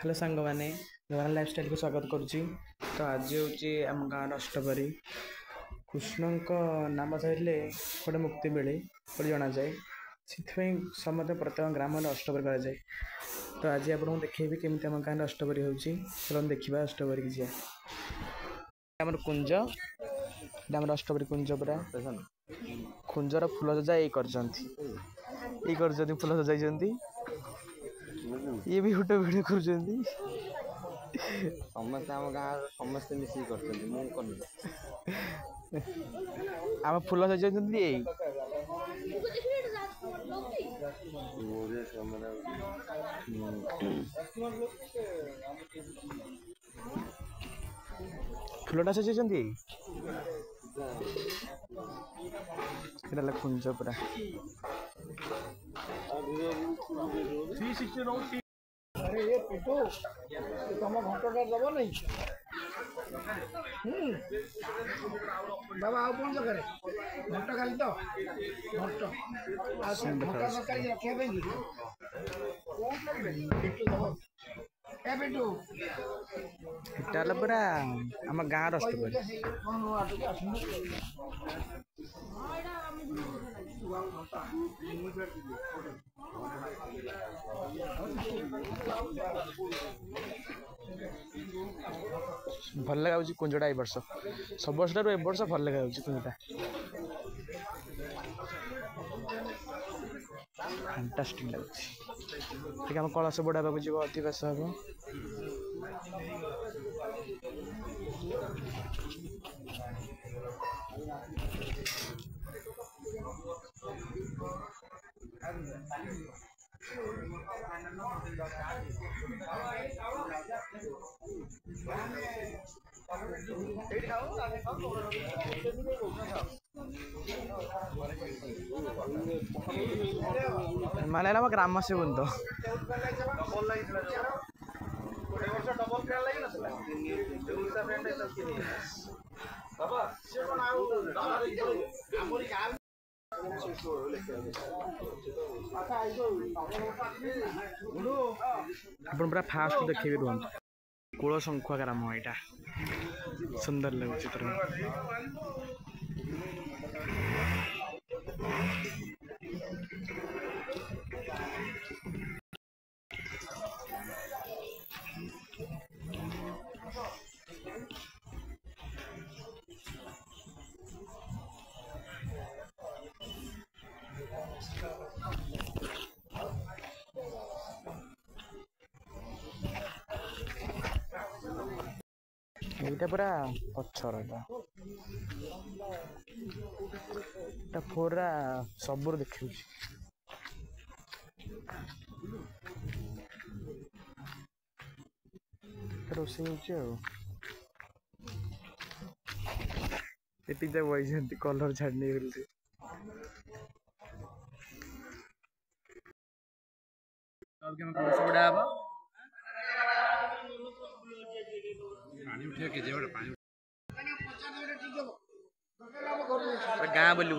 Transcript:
Hello सांग मैंने नोराल lifestyle को स्वागत करुच्ची। तो आज हूँ आम गाँव अष्टपरी कृष्ण नाम धरले गोटे मुक्ति मिले जना जाए से समस्त प्रत्येक ग्राम अष्टपरी कराए। तो आज आपको देखी केमी आम गाँव अष्टपरी हो देखा अष्टपरी की जाए कुंज आम अष्टपरी कुंज पूरा कुंजर फूल सजा ये कर फूल सजाई ये भी गोटे भिडियो कर समस्त आम गाँव समस्त मिसिक आम फूल सजाई फूलटा सजाई कुंज पूरा अरे ये पिटू तुम घंटा दब नहीं बाबा आउ कौन जगह घंटा खाली तो घंटा सरकारी रखा पिटू इटा पूरा आम गाँव अष्टपरी भल लगा कुंजटा ए वर्ष सब वर्ष ए वर्ष भल लगा कुंजटा फैंटास्टिक लगे आम कलश बढ़ावा जीव अधिवास हम माने ग्राम से बुंद अपन पूरा फास्ट देखिए रुहत कूल शंखुआ ग्राम यहाँ सुंदर लगुच ये पूरा पचर पूरा सब देखी रोषे वही कलर छाड़ने गाँ बोली